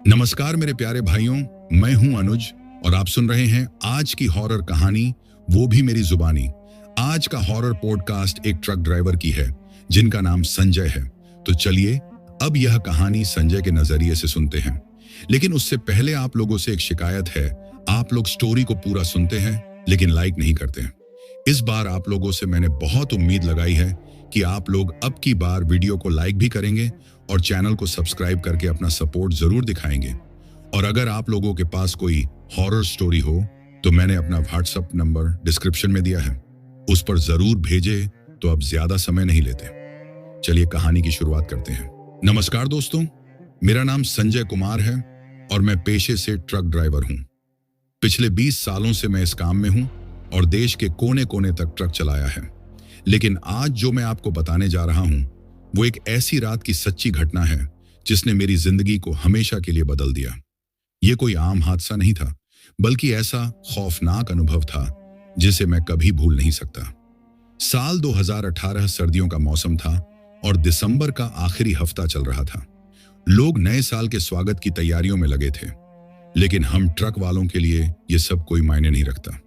नमस्कार मेरे प्यारे भाइयों, मैं हूं अनुज और आप सुन रहे हैं आज की हॉरर कहानी, वो भी मेरी जुबानी। आज का हॉरर पॉडकास्ट एक ट्रक ड्राइवर की है जिनका नाम संजय है। तो चलिए अब यह कहानी संजय के नजरिए से सुनते हैं। लेकिन उससे पहले आप लोगों से एक शिकायत है, आप लोग स्टोरी को पूरा सुनते हैं लेकिन लाइक नहीं करते हैं। इस बार आप लोगों से मैंने बहुत उम्मीद लगाई है कि आप लोग अब की बार वीडियो को लाइक भी करेंगे और चैनल को सब्सक्राइब करके अपना सपोर्ट जरूर दिखाएंगे। और अगर आप लोगों के पास कोई हॉरर स्टोरी हो तो मैंने अपना व्हाट्सएप नंबर डिस्क्रिप्शन में दिया है, उस पर जरूर भेजे। तो अब ज्यादा समय नहीं लेते, चलिए कहानी की शुरुआत करते हैं। नमस्कार दोस्तों, मेरा नाम संजय कुमार है और मैं पेशे से ट्रक ड्राइवर हूं। पिछले 20 सालों से मैं इस काम में हूं और देश के कोने कोने तक ट्रक चलाया है। लेकिन आज जो मैं आपको बताने जा रहा हूं वो एक ऐसी रात की सच्ची घटना है जिसने मेरी जिंदगी को हमेशा के लिए बदल दिया। ये कोई आम हादसा नहीं था, बल्कि ऐसा खौफनाक अनुभव था जिसे मैं कभी भूल नहीं सकता। साल 2018 सर्दियों का मौसम था और दिसंबर का आखिरी हफ्ता चल रहा था। लोग नए साल के स्वागत की तैयारियों में लगे थे, लेकिन हम ट्रक वालों के लिए ये सब कोई मायने नहीं रखता।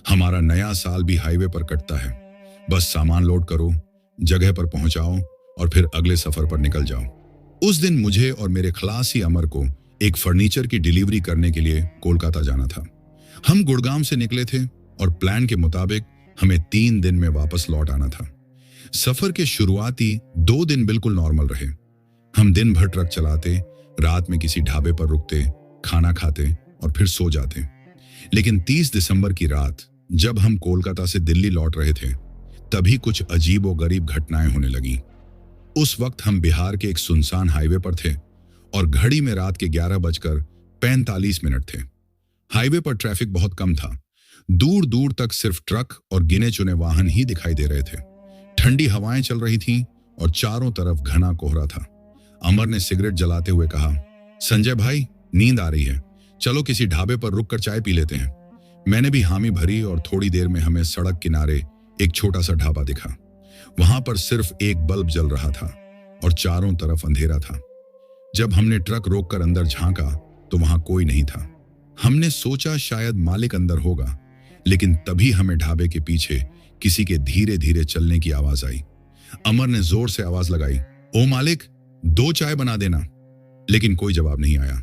हमारा नया साल भी हाईवे पर कटता है। बस सामान लोड करो, जगह पर पहुंचाओ और फिर अगले सफर पर निकल जाओ। उस दिन मुझे और मेरे खलासी अमर को एक फर्नीचर की डिलीवरी करने के लिए कोलकाता जाना था। हम गुड़गांव से निकले थे और प्लान के मुताबिक हमें 3 दिन में वापस लौट आना था। सफर के शुरुआती 2 दिन बिल्कुल नॉर्मल रहे। हम दिन भर ट्रक चलाते, रात में किसी ढाबे पर रुकते, खाना खाते और फिर सो जाते। लेकिन 30 दिसंबर की रात जब हम कोलकाता से दिल्ली लौट रहे थे, तभी कुछ अजीब और गरीब घटनाएं होने लगी। उस वक्त हम बिहार के एक सुनसान हाईवे पर थे और घड़ी में रात के 11:45 थे। हाईवे पर ट्रैफिक बहुत कम था। दूर दूर तक सिर्फ ट्रक और गिने चुने वाहन ही दिखाई दे रहे थे। ठंडी हवाएं चल रही थीं और चारों तरफ घना कोहरा था। अमर ने सिगरेट जलाते हुए कहा, संजय भाई, नींद आ रही है, चलो किसी ढाबे पर रुक कर चाय पी लेते हैं। मैंने भी हामी भरी और थोड़ी देर में हमें सड़क किनारे एक छोटा सा ढाबा दिखा। वहां पर सिर्फ एक बल्ब जल रहा था और चारों तरफ अंधेरा था। जब हमने ट्रक रोककर अंदर झांका तो वहां कोई नहीं था। हमने सोचा शायद मालिक अंदर होगा, लेकिन तभी हमें ढाबे के पीछे किसी के धीरे धीरे चलने की आवाज आई। अमर ने जोर से आवाज लगाई, ओ मालिक, 2 चाय बना देना। लेकिन कोई जवाब नहीं आया।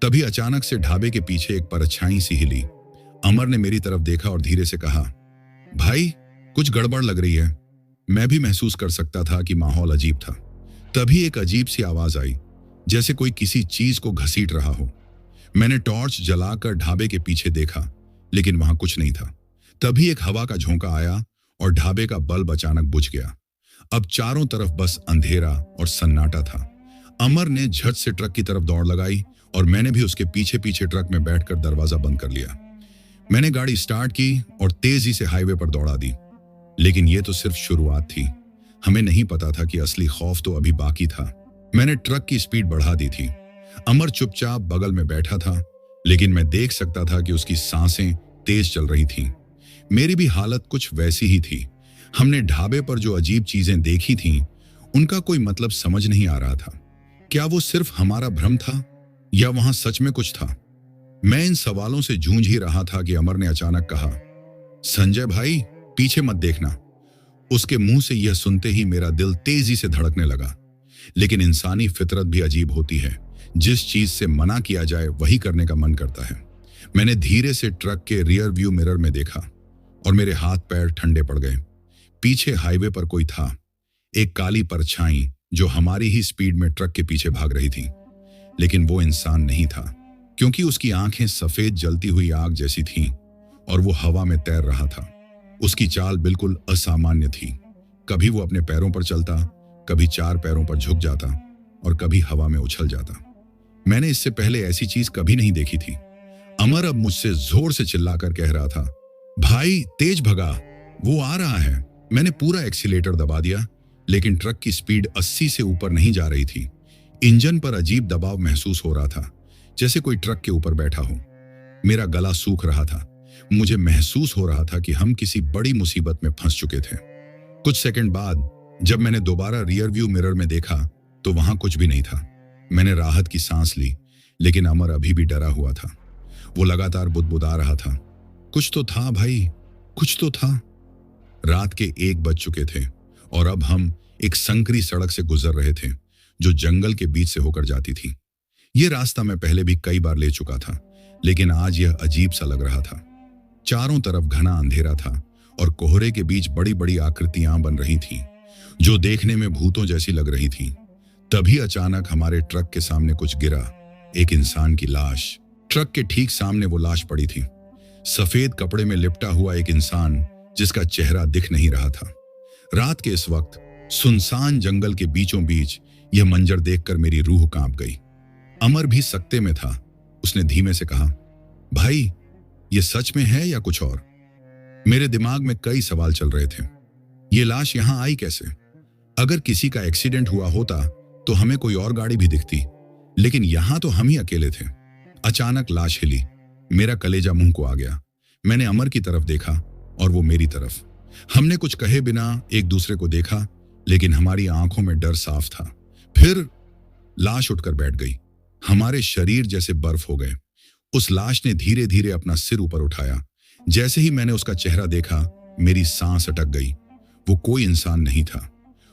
तभी अचानक से ढाबे के पीछे एक परछाई सी हिली। अमर ने मेरी तरफ देखा और धीरे से कहा, भाई कुछ गड़बड़ लग रही है। मैं भी महसूस कर सकता था कि माहौल अजीब था। तभी एक अजीब सी आवाज आई, जैसे कोई किसी चीज को घसीट रहा हो। मैंने टॉर्च जलाकर ढाबे के पीछे देखा, लेकिन वहां कुछ नहीं था। तभी एक हवा का झोंका आया और ढाबे का बल्ब अचानक बुझ गया। अब चारों तरफ बस अंधेरा और सन्नाटा था। अमर ने झट से ट्रक की तरफ दौड़ लगाई और मैंने भी उसके पीछे पीछे ट्रक में बैठकर दरवाजा बंद कर लिया। मैंने गाड़ी स्टार्ट की और तेजी से हाईवे पर दौड़ा दी। लेकिन यह तो सिर्फ शुरुआत थी। हमें नहीं पता था कि असली खौफ तो अभी बाकी था। मैंने ट्रक की स्पीड बढ़ा दी थी। अमर चुपचाप बगल में बैठा था, लेकिन मैं देख सकता था कि उसकी सांसें तेज चल रही थीं। मेरी भी हालत कुछ वैसी ही थी। हमने ढाबे पर जो अजीब चीजें देखी थीं, उनका कोई मतलब समझ नहीं आ रहा था। क्या वो सिर्फ हमारा भ्रम था या वहां सच में कुछ था? मैं इन सवालों से जूझ ही रहा था कि अमर ने अचानक कहा, संजय भाई, पीछे मत देखना। उसके मुंह से यह सुनते ही मेरा दिल तेजी से धड़कने लगा। लेकिन इंसानी फितरत भी अजीब होती है। जिस चीज से मना किया जाए वही करने का मन करता है। मैंने धीरे से ट्रक के रियर व्यू मिरर में देखा और मेरे हाथ पैर ठंडे पड़ गए। पीछे हाईवे पर कोई था, एक काली परछाई जो हमारी ही स्पीड में ट्रक के पीछे भाग रही थी। लेकिन वो इंसान नहीं था, क्योंकि उसकी आंखें सफेद जलती हुई आग जैसी थीं और वो हवा में तैर रहा था। उसकी चाल बिल्कुल असामान्य थी। कभी वो अपने पैरों पर चलता, कभी 4 पैरों पर झुक जाता और कभी हवा में उछल जाता। मैंने इससे पहले ऐसी चीज कभी नहीं देखी थी। अमर अब मुझसे जोर से चिल्लाकर कह रहा था, भाई तेज भगा, वो आ रहा है। मैंने पूरा एक्सीलेटर दबा दिया, लेकिन ट्रक की स्पीड 80 से ऊपर नहीं जा रही थी। इंजन पर अजीब दबाव महसूस हो रहा था, जैसे कोई ट्रक के ऊपर बैठा हो। मेरा गला सूख रहा था। मुझे महसूस हो रहा था कि हम किसी बड़ी मुसीबत में फंस चुके थे। कुछ सेकंड बाद जब मैंने दोबारा रियर व्यू मिरर में देखा तो वहां कुछ भी नहीं था। मैंने राहत की सांस ली, लेकिन अमर अभी भी डरा हुआ था। वो लगातार बुदबुदा रहा था, कुछ तो था भाई, कुछ तो था। रात के 1 बज चुके थे और अब हम एक संकरी सड़क से गुजर रहे थे जो जंगल के बीच से होकर जाती थी। ये रास्ता मैं पहले भी कई बार ले चुका था, लेकिन आज यह अजीब सा लग रहा था। चारों तरफ घना अंधेरा था और कोहरे के बीच बड़ी बड़ी आकृतियां बन रही थीं, जो देखने में भूतों जैसी लग रही थीं। तभी अचानक हमारे ट्रक के सामने कुछ गिरा, एक इंसान की लाश। ट्रक के ठीक सामने वो लाश पड़ी थी, सफेद कपड़े में लिपटा हुआ एक इंसान जिसका चेहरा दिख नहीं रहा था। रात के इस वक्त सुनसान जंगल के बीचों बीच यह मंजर देखकर मेरी रूह कांप गई। अमर भी सकते में था। उसने धीमे से कहा, भाई ये सच में है या कुछ और? मेरे दिमाग में कई सवाल चल रहे थे। ये लाश यहां आई कैसे? अगर किसी का एक्सीडेंट हुआ होता तो हमें कोई और गाड़ी भी दिखती, लेकिन यहां तो हम ही अकेले थे। अचानक लाश हिली, मेरा कलेजा मुंह को आ गया। मैंने अमर की तरफ देखा और वो मेरी तरफ। हमने कुछ कहे बिना एक दूसरे को देखा, लेकिन हमारी आंखों में डर साफ था। फिर लाश उठकर बैठ गई। हमारे शरीर जैसे बर्फ हो गए। उस लाश ने धीरे धीरे अपना सिर ऊपर उठाया। जैसे ही मैंने उसका चेहरा देखा, मेरी सांस अटक गई। वो कोई इंसान नहीं था।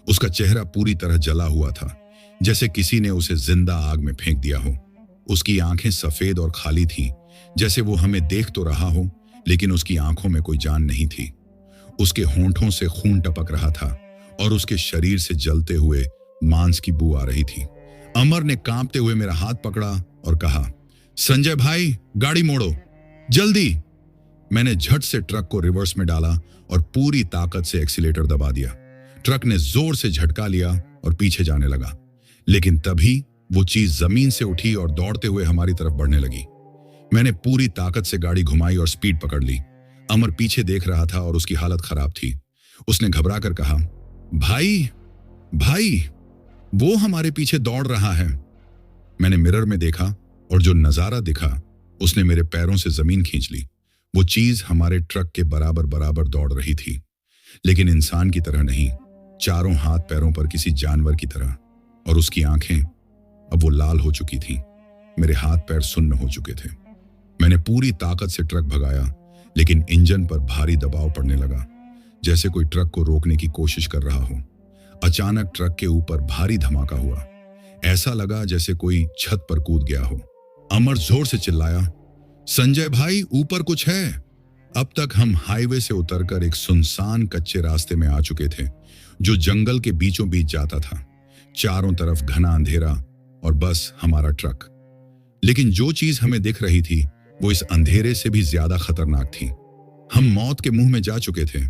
उसका चेहरा पूरी तरह जला हुआ था, जैसे किसी ने उसे जिंदा आग में फेंक दिया हो। उसकी आंखें सफेद और खाली थीं, जैसे वो हमें देख तो रहा हो, लेकिन उसकी आंखों में कोई जान नहीं थी। उसके होंठों से खून टपक रहा था और उसके शरीर से जलते हुए मांस की बू आ रही थी। अमर ने कांपते हुए मेरा हाथ पकड़ा और कहा, संजय भाई, गाड़ी मोड़ो, जल्दी। मैंने झट से ट्रक को रिवर्स में डाला और पूरी ताकत से एक्सीलेटर दबा दिया। ट्रक ने जोर से झटका लिया और पीछे जाने लगा, लेकिन तभी वो चीज जमीन से उठी और दौड़ते हुए हमारी तरफ बढ़ने लगी। मैंने पूरी ताकत से गाड़ी घुमाई और स्पीड पकड़ ली। अमर पीछे देख रहा था और उसकी हालत खराब थी। उसने घबरा कर कहा, भाई भाई, वो हमारे पीछे दौड़ रहा है। मैंने मिरर में देखा और जो नजारा दिखा, उसने मेरे पैरों से जमीन खींच ली। वो चीज हमारे ट्रक के बराबर बराबर दौड़ रही थी, लेकिन इंसान की तरह नहीं, चारों हाथ पैरों पर किसी जानवर की तरह। और उसकी आंखें अब वो लाल हो चुकी थी। मेरे हाथ पैर सुन्न हो चुके थे। मैंने पूरी ताकत से ट्रक भगाया, लेकिन इंजन पर भारी दबाव पड़ने लगा, जैसे कोई ट्रक को रोकने की कोशिश कर रहा हो। अचानक ट्रक के ऊपर भारी धमाका हुआ। ऐसा लगा जैसे कोई छत पर कूद गया हो। अमर जोर से चिल्लाया, संजय भाई, ऊपर कुछ है। अब तक हम हाईवे से उतरकर एक सुनसान कच्चे रास्ते में आ चुके थे, जो जंगल के बीचों बीच जाता था। चारों तरफ घना अंधेरा और बस हमारा ट्रक। लेकिन जो चीज हमें दिख रही थी, वो इस अंधेरे से भी ज्यादा खतरनाक थी। हम मौत के मुंह में जा चुके थे।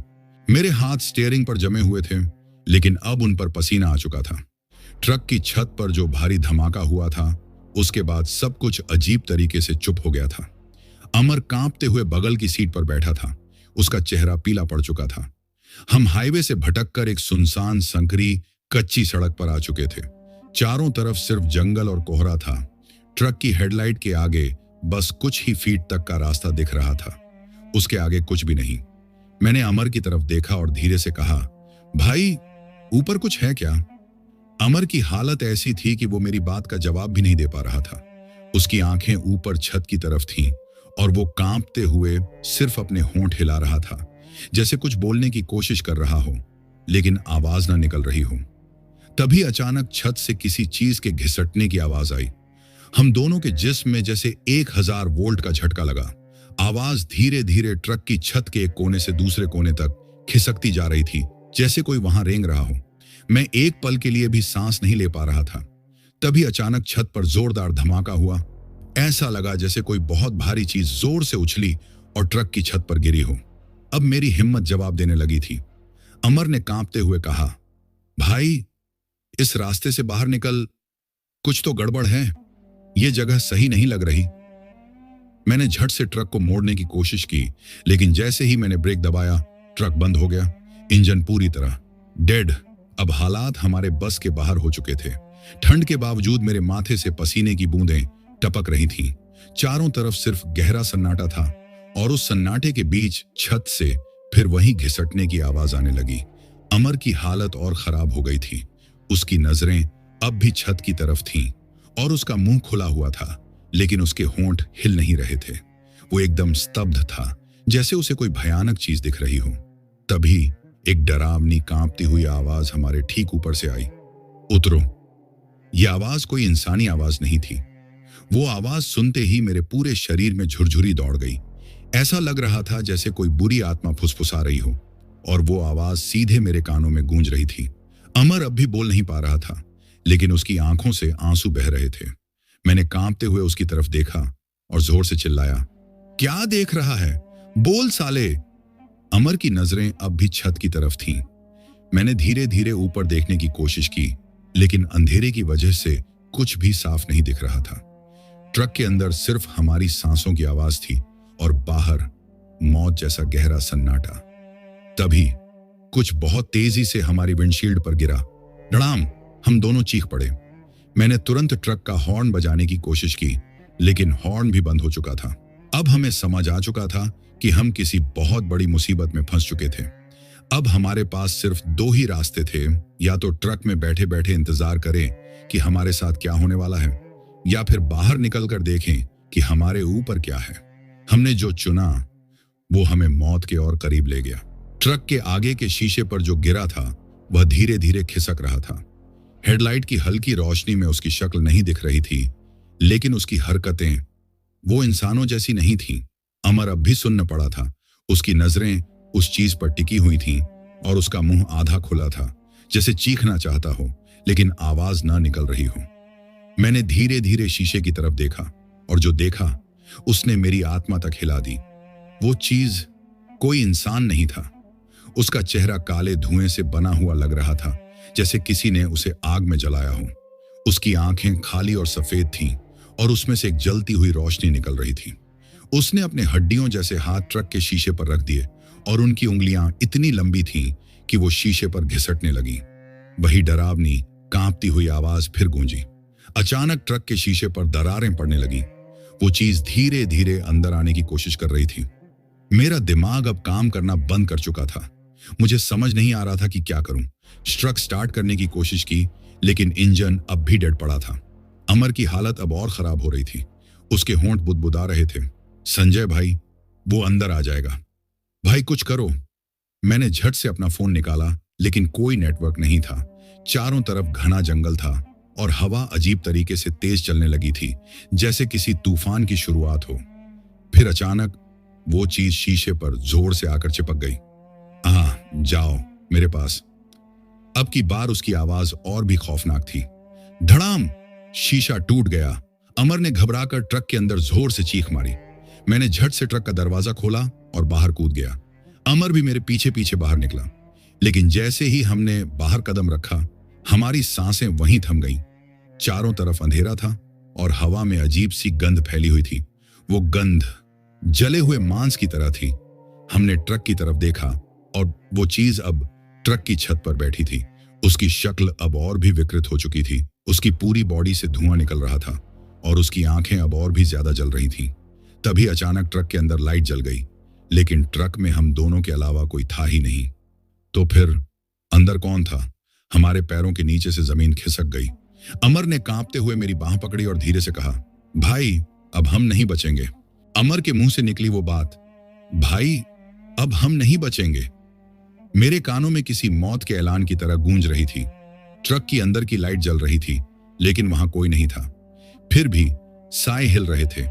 मेरे हाथ स्टीयरिंग पर जमे हुए थे, लेकिन अब उन पर पसीना आ चुका था। ट्रक की छत पर जो भारी धमाका हुआ था, उसके बाद सब कुछ अजीब तरीके से चुप हो गया था। अमर कांपते हुए बगल की सीट पर बैठा था। उसका चेहरा पीला पड़ चुका था। हम हाईवे से भटककर एक सुनसान संकरी कच्ची सड़क पर आ चुके थे। चारों तरफ सिर्फ जंगल और कोहरा था। ट्रक की हेडलाइट के आगे बस कुछ ही फीट तक का रास्ता दिख रहा था, उसके आगे कुछ भी नहीं। मैंने अमर की तरफ देखा और धीरे से कहा, भाई, ऊपर कुछ है क्या? अमर की हालत ऐसी थी कि वो मेरी बात का जवाब भी नहीं दे पा रहा था। उसकी आंखें ऊपर छत की तरफ थीं और वो कांपते हुए सिर्फ अपने होंठ हिला रहा था, जैसे कुछ बोलने की कोशिश कर रहा हो, लेकिन आवाज ना निकल रही हो। तभी अचानक छत से किसी चीज के घिसटने की आवाज आई। हम दोनों के जिस्म में जैसे 1000 वोल्ट का झटका लगा। आवाज धीरे धीरे ट्रक की छत के एक कोने से दूसरे कोने तक खिसकती जा रही थी, जैसे कोई वहां रेंग रहा हो। मैं एक पल के लिए भी सांस नहीं ले पा रहा था। तभी अचानक छत पर जोरदार धमाका हुआ। ऐसा लगा जैसे कोई बहुत भारी चीज जोर से उछली और ट्रक की छत पर गिरी हो। अब मेरी हिम्मत जवाब देने लगी थी। अमर ने कांपते हुए कहा, भाई, इस रास्ते से बाहर निकल, कुछ तो गड़बड़ है, ये जगह सही नहीं लग रही। मैंने झट से ट्रक को मोड़ने की कोशिश की, लेकिन जैसे ही मैंने ब्रेक दबाया, ट्रक बंद हो गया। इंजन पूरी तरह डेड। अब हालात हमारे बस के बाहर हो चुके थे। ठंड के बावजूद मेरे माथे से पसीने की बूंदें टपक रही थीं। चारों तरफ सिर्फ गहरा सन्नाटा था और उस सन्नाटे के बीच छत से फिर वही घिसटने की आवाज आने लगी। अमर की हालत और खराब हो गई थी। उसकी नजरें अब भी छत की तरफ थीं और उसका मुंह खुला हुआ था, लेकिन उसके होंठ हिल नहीं रहे थे। वो एकदम स्तब्ध था, जैसे उसे कोई भयानक चीज दिख रही हो। तभी एक डरावनी कांपती हुई आवाज हमारे ठीक ऊपर से आई, उतरो। यह आवाज कोई इंसानी आवाज नहीं थी। वो आवाज सुनते ही मेरे पूरे शरीर में झुरझुरी दौड़ गई। ऐसा लग रहा था जैसे कोई बुरी आत्मा फुसफुसा रही हो, और वो आवाज सीधे मेरे कानों में गूंज रही थी। अमर अब भी बोल नहीं पा रहा था, लेकिन उसकी आंखों से आंसू बह रहे थे। मैंने कांपते हुए उसकी तरफ देखा और जोर से चिल्लाया, क्या देख रहा है? बोल साले। अमर की नजरें अब भी छत की तरफ थीं। मैंने धीरे धीरे ऊपर देखने की कोशिश की, लेकिन अंधेरे की वजह से कुछ भी साफ नहीं दिख रहा था। ट्रक के अंदर सिर्फ हमारी सांसों की आवाज थी और बाहर मौत जैसा गहरा सन्नाटा। तभी कुछ बहुत तेजी से हमारी विंडशील्ड पर गिरा। धड़ाम! हम दोनों चीख पड़े। मैंने तुरंत ट्रक का हॉर्न बजाने की कोशिश की, लेकिन हॉर्न भी बंद हो चुका था। अब हमें समझ आ चुका था कि हम किसी बहुत बड़ी मुसीबत में फंस चुके थे। अब हमारे पास सिर्फ दो ही रास्ते थे, या तो ट्रक में बैठे बैठे इंतजार करें कि हमारे साथ क्या होने वाला है, या फिर बाहर निकलकर देखें कि हमारे ऊपर क्या है। हमने जो चुना वो हमें मौत के और करीब ले गया। ट्रक के आगे के शीशे पर जो गिरा था वह धीरे धीरे खिसक रहा था। हेडलाइट की हल्की रोशनी में उसकी शक्ल नहीं दिख रही थी, लेकिन उसकी हरकतें वो इंसानों जैसी नहीं थीं। अमर अब भी सुन्न पड़ा था। उसकी नजरें उस चीज पर टिकी हुई थीं और उसका मुंह आधा खुला था, जैसे चीखना चाहता हो, लेकिन आवाज ना निकल रही हो। मैंने धीरे धीरे शीशे की तरफ देखा, और जो देखा उसने मेरी आत्मा तक हिला दी। वो चीज कोई इंसान नहीं था। उसका चेहरा काले धुएं से बना हुआ लग रहा था, जैसे किसी ने उसे आग में जलाया हो। उसकी आंखें खाली और सफेद थीं, और उसमें से एक जलती हुई रोशनी निकल रही थी। उसने अपने हड्डियों जैसे हाथ ट्रक के शीशे पर रख दिए, और उनकी उंगलियां इतनी लंबी थीं कि वो शीशे पर घिसटने लगी। वही डरावनी कांपती हुई आवाज फिर गूंजी। अचानक ट्रक के शीशे पर दरारें पड़ने लगी। वो चीज धीरे धीरे अंदर आने की कोशिश कर रही थी। मेरा दिमाग अब काम करना बंद कर चुका था। मुझे समझ नहीं आ रहा था कि क्या करूं। ट्रक स्टार्ट करने की कोशिश की, लेकिन इंजन अब भी डेड पड़ा था। अमर की हालत अब और खराब हो रही थी। उसके होंठ बुदबुदा रहे थे। संजय भाई, वो अंदर आ जाएगा। भाई कुछ करो। मैंने झट से अपना फोन निकाला, लेकिन कोई नेटवर्क नहीं था। चारों तरफ घना जंगल था और हवा अजीब तरीके से तेज चलने लगी थी, जैसे किसी तूफान की शुरुआत हो। फिर अचानक वो चीज शीशे पर जोर से आकर चिपक गई। जाओ मेरे पास। अब की बार उसकी आवाज और भी खौफनाक थी। धड़ाम! शीशा टूट गया। अमर ने घबराकर ट्रक के अंदर जोर से चीख मारी। मैंने झट से ट्रक का दरवाजा खोला और बाहर कूद गया। अमर भी मेरे पीछे पीछे बाहर निकला, लेकिन जैसे ही हमने बाहर कदम रखा, हमारी सांसें वहीं थम गईं। चारों तरफ अंधेरा था और हवा में अजीब सी गंध फैली हुई थी। वो गंध जले हुए मांस की तरह थी। हमने ट्रक की तरफ देखा और वो चीज अब ट्रक की छत पर बैठी थी। उसकी शक्ल अब और भी विकृत हो चुकी थी। उसकी पूरी बॉडी से धुआं निकल रहा था और उसकी आंखें अब और भी ज्यादा जल रही थीं। तभी अचानक ट्रक के अंदर लाइट जल गई, लेकिन ट्रक में हम दोनों के अलावा कोई था ही नहीं। तो फिर अंदर कौन था? हमारे पैरों के नीचे से जमीन खिसक गई। अमर ने कांपते हुए मेरी बांह पकड़ी और धीरे से कहा, भाई अब हम नहीं बचेंगे। अमर के मुंह से निकली वो बात, भाई अब हम नहीं बचेंगे, मेरे कानों में किसी मौत के ऐलान की तरह गूंज रही थी। ट्रक की अंदर की लाइट जल रही थी, लेकिन वहां कोई नहीं था। फिर भी साए हिल रहे थे।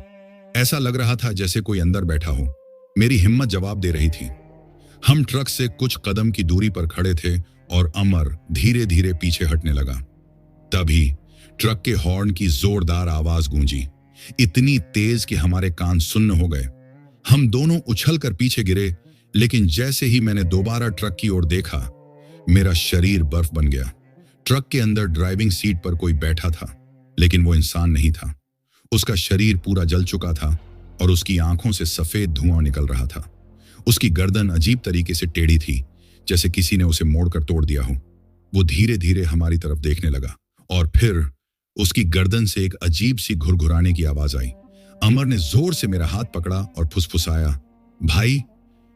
ऐसा लग रहा था जैसे कोई अंदर बैठा हो। मेरी हिम्मत जवाब दे रही थी। हम ट्रक से कुछ कदम की दूरी पर खड़े थे और अमर धीरे धीरे पीछे हटने लगा। तभी ट्रक के हॉर्न की जोरदार आवाज गूंजी, इतनी तेज कि हमारे कान सुन्न हो गए। हम दोनों उछलकर पीछे गिरे, लेकिन जैसे ही मैंने दोबारा ट्रक की ओर देखा, मेरा शरीर बर्फ बन गया। ट्रक के अंदर ड्राइविंग सीट पर कोई बैठा था, लेकिन वो इंसान नहीं था। उसका शरीर पूरा जल चुका था और उसकी आंखों से सफेद धुआं निकल रहा था। उसकी गर्दन अजीब तरीके से टेढ़ी थी, जैसे किसी ने उसे मोड़कर तोड़ दिया हो। वो धीरे धीरे हमारी तरफ देखने लगा और फिर उसकी गर्दन से एक अजीब सी घुरघुराने की आवाज आई। अमर ने जोर से मेरा हाथ पकड़ा और फुसफुसाया, भाई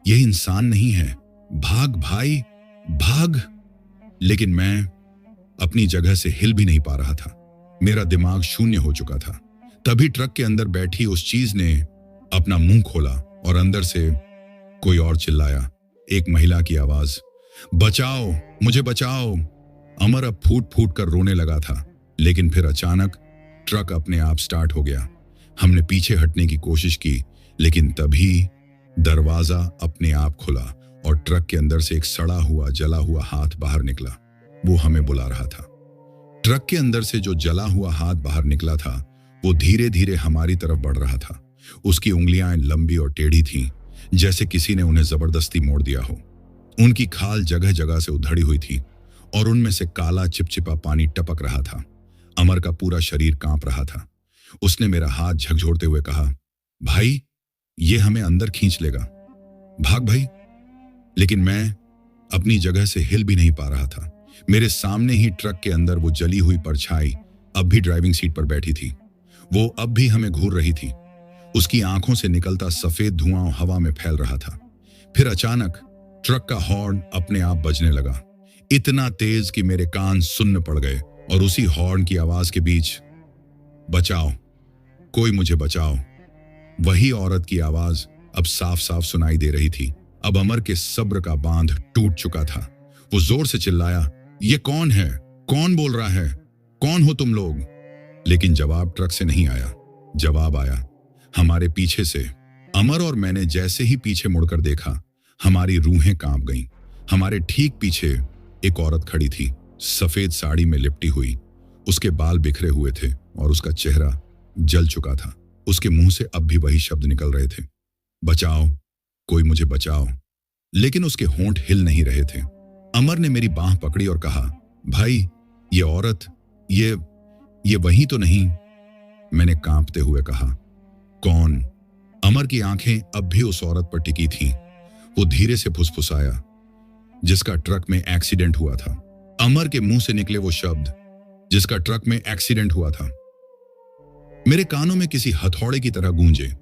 ये इंसान नहीं है, भाग भाई भाग। लेकिन मैं अपनी जगह से हिल भी नहीं पा रहा था। मेरा दिमाग शून्य हो चुका था। तभी ट्रक के अंदर बैठी उस चीज ने अपना मुंह खोला और अंदर से कोई और चिल्लाया, एक महिला की आवाज, बचाओ, मुझे बचाओ। अमर अब फूट फूट कर रोने लगा था, लेकिन फिर अचानक ट्रक अपने आप स्टार्ट हो गया। हमने पीछे हटने की कोशिश की, लेकिन तभी दरवाजा अपने आप खुला और ट्रक के अंदर से एक सड़ा हुआ जला हुआ हाथ बाहर निकला। वो हमें बुला रहा था। ट्रक के अंदर से जो जला हुआ हाथ बाहर निकला था वो धीरे धीरे हमारी तरफ बढ़ रहा था। उसकी उंगलियां लंबी और टेढ़ी थीं, जैसे किसी ने उन्हें जबरदस्ती मोड़ दिया हो। उनकी खाल जगह जगह से उधड़ी हुई थी और उनमें से काला चिपचिपा पानी टपक रहा था। अमर का पूरा शरीर कांप रहा था। उसने मेरा हाथ झकझोरते हुए कहा, भाई, ये हमें अंदर खींच लेगा, भाग भाई। लेकिन मैं अपनी जगह से हिल भी नहीं पा रहा था। मेरे सामने ही ट्रक के अंदर वो जली हुई परछाई अब भी ड्राइविंग सीट पर बैठी थी। वो अब भी हमें घूर रही थी। उसकी आंखों से निकलता सफेद धुआं हवा में फैल रहा था। फिर अचानक ट्रक का हॉर्न अपने आप बजने लगा, इतना तेज कि मेरे कान सुन्न पड़ गए। और उसी हॉर्न की आवाज के बीच, बचाओ, कोई मुझे बचाओ। वही औरत की आवाज अब साफ साफ सुनाई दे रही थी। अब अमर के सब्र का बांध टूट चुका था। वो जोर से चिल्लाया, ये कौन है? कौन बोल रहा है? कौन हो तुम लोग? लेकिन जवाब ट्रक से नहीं आया। जवाब आया हमारे पीछे से। अमर और मैंने जैसे ही पीछे मुड़कर देखा, हमारी रूहें कांप गईं। हमारे ठीक पीछे एक औरत खड़ी थी, सफेद साड़ी में लिपटी हुई। उसके बाल बिखरे हुए थे और उसका चेहरा जल चुका था। उसके मुंह से अब भी वही शब्द निकल रहे थे, बचाओ, कोई मुझे बचाओ। लेकिन उसके होंठ हिल नहीं रहे थे। अमर ने मेरी बांह पकड़ी और कहा, भाई, ये औरत, ये वही तो नहीं? मैंने कांपते हुए कहा, कौन? अमर की आंखें अब भी उस औरत पर टिकी थीं। वो धीरे से फुसफुसाया, जिसका ट्रक में एक्सीडेंट हुआ था। अमर के मुंह से निकले वो शब्द, जिसका ट्रक में एक्सीडेंट हुआ था, मेरे कानों में किसी हथौड़े की तरह गूंजे।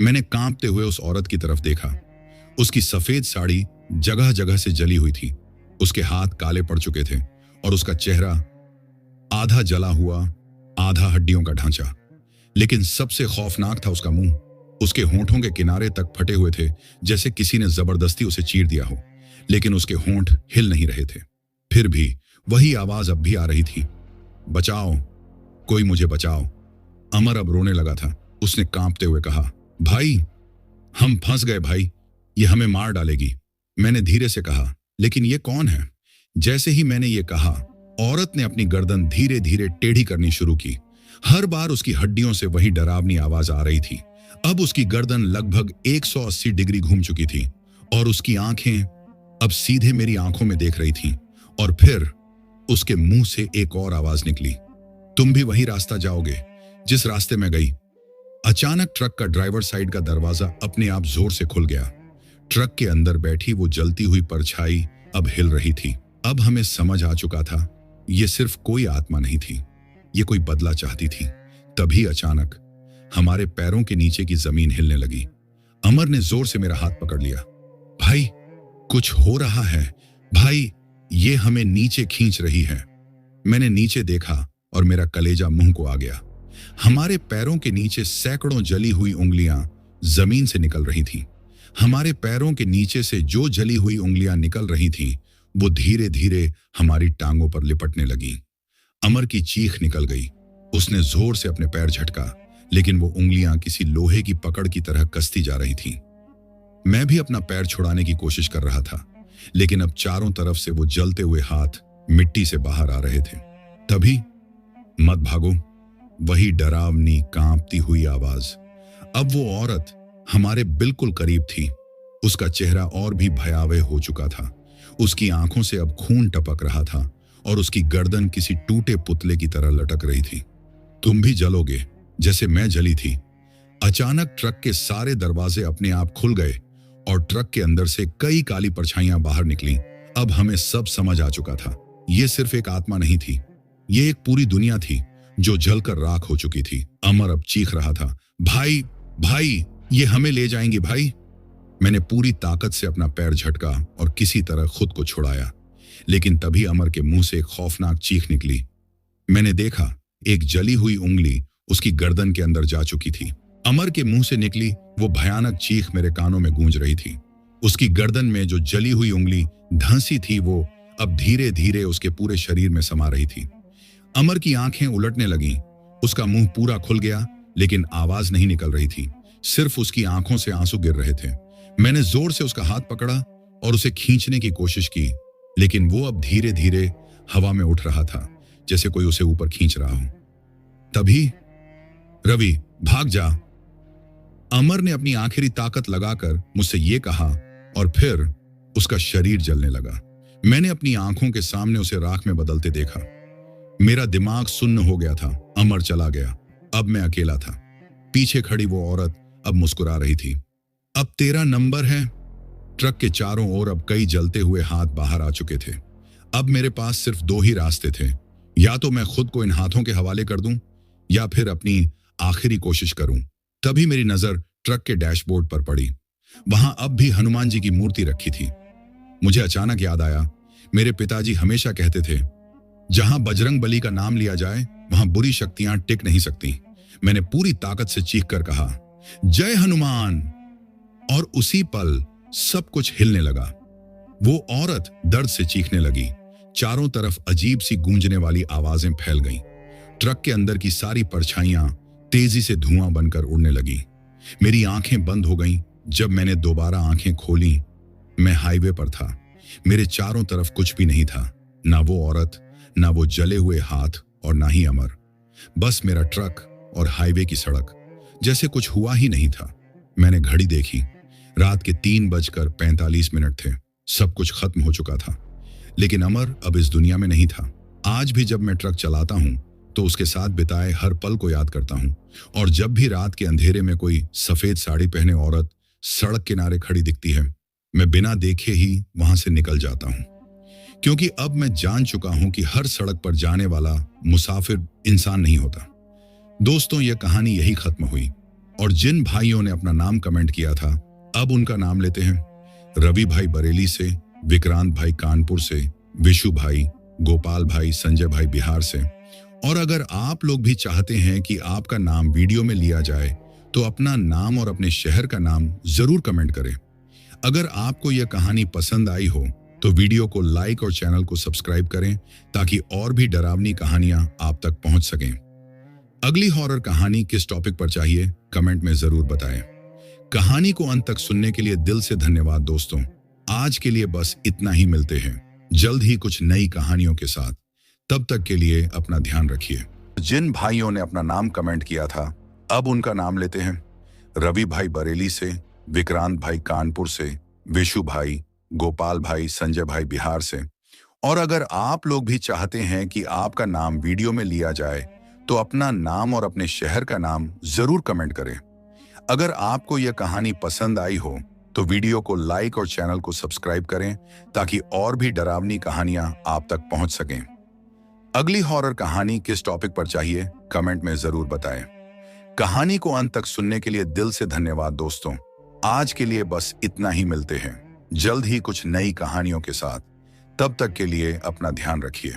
मैंने कांपते हुए उस औरत की तरफ देखा। उसकी सफेद साड़ी जगह जगह से जली हुई थी। उसके हाथ काले पड़ चुके थे और उसका चेहरा आधा जला हुआ, आधा हड्डियों का ढांचा। लेकिन सबसे खौफनाक था उसका मुंह। उसके होंठों के किनारे तक फटे हुए थे, जैसे किसी ने जबरदस्ती उसे चीर दिया हो। लेकिन उसके होंठ हिल नहीं रहे थे। फिर भी वही आवाज अब भी आ रही थी, बचाओ, कोई मुझे बचाओ। अमर अब रोने लगा था। उसने कांपते हुए कहा, भाई, हम फंस गए भाई, ये हमें मार डालेगी। मैंने धीरे से कहा, लेकिन ये कौन है? जैसे ही मैंने ये कहा, औरत ने अपनी गर्दन धीरे धीरे टेढ़ी करनी शुरू की। हर बार उसकी हड्डियों से वही डरावनी आवाज आ रही थी। अब उसकी गर्दन लगभग 180 डिग्री घूम चुकी थी और उसकी आंखें अब सीधे मेरी आंखों में देख रही थीं। और फिर उसके मुंह से एक और आवाज निकली, तुम भी वही रास्ता जाओगे जिस रास्ते में गई। अचानक ट्रक का ड्राइवर साइड का दरवाजा अपने आप जोर से खुल गया। ट्रक के अंदर बैठी वो जलती हुई परछाई अब हिल रही थी। अब हमें समझ आ चुका था, ये सिर्फ कोई आत्मा नहीं थी, ये कोई बदला चाहती थी। तभी अचानक हमारे पैरों के नीचे की जमीन हिलने लगी। अमर ने जोर से मेरा हाथ पकड़ लिया, भाई, कुछ हो रहा है भाई, ये हमें नीचे खींच रही है। मैंने नीचे देखा और मेरा कलेजा मुंह को आ गया। हमारे पैरों के नीचे सैकड़ों जली हुई उंगलियां जमीन से निकल रही थीं। हमारे पैरों के नीचे से जो जली हुई उंगलियां निकल रही थीं, वो धीरे धीरे हमारी टांगों पर लिपटने लगी। अमर की चीख निकल गई। उसने जोर से अपने पैर झटका, लेकिन वो उंगलियां किसी लोहे की पकड़ की तरह कसती जा रही थीं। मैं भी अपना पैर छुड़ाने की कोशिश कर रहा था, लेकिन अब चारों तरफ से वो जलते हुए हाथ मिट्टी से बाहर आ रहे थे। तभी, मत भागो, वही डरावनी कांपती हुई आवाज। अब वो औरत हमारे बिल्कुल करीब थी। उसका चेहरा और भी भयावह हो चुका था। उसकी आंखों से अब खून टपक रहा था और उसकी गर्दन किसी टूटे पुतले की तरह लटक रही थी। तुम भी जलोगे जैसे मैं जली थी। अचानक ट्रक के सारे दरवाजे अपने आप खुल गए और ट्रक के अंदर से कई काली परछाइयां बाहर निकलीं। अब हमें सब समझ आ चुका था, ये सिर्फ एक आत्मा नहीं थी, ये एक पूरी दुनिया थी जो जलकर राख हो चुकी थी। अमर अब चीख रहा था, भाई, भाई, ये हमें ले जाएंगे भाई। मैंने पूरी ताकत से अपना पैर झटका और किसी तरह खुद को छुड़ाया, लेकिन तभी अमर के मुंह से एक खौफनाक चीख निकली। मैंने देखा, एक जली हुई उंगली उसकी गर्दन के अंदर जा चुकी थी। अमर के मुंह से निकली वो भयानक चीख मेरे कानों में गूंज रही थी। उसकी गर्दन में जो जली हुई उंगली धंसी थी वो अब धीरे धीरे उसके पूरे शरीर में समा रही थी। अमर की आंखें उलटने लगीं, उसका मुंह पूरा खुल गया, लेकिन आवाज नहीं निकल रही थी। सिर्फ उसकी आंखों से आंसू गिर रहे थे। मैंने जोर से उसका हाथ पकड़ा और उसे खींचने की कोशिश की, लेकिन वो अब धीरे धीरे हवा में उठ रहा था, जैसे कोई उसे ऊपर खींच रहा हो। तभी रवि, भाग जा। अमर ने अपनी आखिरी ताकत लगाकर मुझसे ये कहा और फिर उसका शरीर जलने लगा। मैंने अपनी आंखों के सामने उसे राख में बदलते देखा। मेरा दिमाग सुन्न हो गया था। अमर चला गया। अब मैं अकेला था। पीछे खड़ी वो औरत अब मुस्कुरा रही थी। अब तेरा नंबर है। ट्रक के चारों ओर अब कई जलते हुए हाथ बाहर आ चुके थे। अब मेरे पास सिर्फ दो ही रास्ते थे, या तो मैं खुद को इन हाथों के हवाले कर दूं या फिर अपनी आखिरी कोशिश करूं। तभी मेरी नजर ट्रक के डैशबोर्ड पर पड़ी। वहां अब भी हनुमान जी की मूर्ति रखी थी। मुझे अचानक याद आया, मेरे पिताजी हमेशा कहते थे, जहां बजरंग बली का नाम लिया जाए वहां बुरी शक्तियां टिक नहीं सकती। मैंने पूरी ताकत से चीख कर कहा, जय हनुमान। और उसी पल सब कुछ हिलने लगा। वो औरत दर्द से चीखने लगी। चारों तरफ अजीब सी गूंजने वाली आवाजें फैल गईं। ट्रक के अंदर की सारी परछाइयां तेजी से धुआं बनकर उड़ने लगी। मेरी आंखें बंद हो गईं। जब मैंने दोबारा आंखें खोली, मैं हाईवे पर था। मेरे चारों तरफ कुछ भी नहीं था, ना वो औरत, ना वो जले हुए हाथ और ना ही अमर। बस मेरा ट्रक और हाईवे की सड़क, जैसे कुछ हुआ ही नहीं था। मैंने घड़ी देखी। रात के 3:45 थे। सब कुछ खत्म हो चुका था, लेकिन अमर अब इस दुनिया में नहीं था। आज भी जब मैं ट्रक चलाता हूं तो उसके साथ बिताए हर पल को याद करता हूं। और जब भी रात के अंधेरे में कोई सफेद साड़ी पहने औरत सड़क किनारे खड़ी दिखती है, मैं बिना देखे ही वहां से निकल जाता हूं, क्योंकि अब मैं जान चुका हूं कि हर सड़क पर जाने वाला मुसाफिर इंसान नहीं होता। दोस्तों, यह कहानी यही खत्म हुई। और जिन भाइयों ने अपना नाम कमेंट किया था, अब उनका नाम लेते हैं। रवि भाई बरेली से, विक्रांत भाई कानपुर से, विशु भाई, गोपाल भाई, संजय भाई बिहार से। और अगर आप लोग भी चाहते हैं कि आपका नाम वीडियो में लिया जाए तो अपना नाम और अपने शहर का नाम जरूर कमेंट करें। अगर आपको यह कहानी पसंद आई हो तो वीडियो को लाइक और चैनल को सब्सक्राइब करें, ताकि और भी डरावनी कहानियां आप तक पहुंच सकें। अगली हॉरर कहानी किस टॉपिक पर चाहिए, कमेंट में जरूर बताएं। कहानी को अंत तक सुनने के लिए दिल से धन्यवाद दोस्तों। आज के लिए बस इतना ही। मिलते हैं जल्द ही कुछ नई कहानियों के साथ। तब तक के लिए अपना ध्यान रखिए। जिन भाइयों ने अपना नाम कमेंट किया था, अब उनका नाम लेते हैं। रवि भाई बरेली से, विक्रांत भाई कानपुर से, विशु भाई, गोपाल भाई, संजय भाई बिहार से। और अगर आप लोग भी चाहते हैं कि आपका नाम वीडियो में लिया जाए तो अपना नाम और अपने शहर का नाम जरूर कमेंट करें। अगर आपको यह कहानी पसंद आई हो तो वीडियो को लाइक और चैनल को सब्सक्राइब करें, ताकि और भी डरावनी कहानियां आप तक पहुंच सकें। अगली हॉरर कहानी किस टॉपिक पर चाहिए, कमेंट में जरूर बताएं। कहानी को अंत तक सुनने के लिए दिल से धन्यवाद दोस्तों। आज के लिए बस इतना ही। मिलते हैं जल्द ही कुछ नई कहानियों के साथ। तब तक के लिए अपना ध्यान रखिए।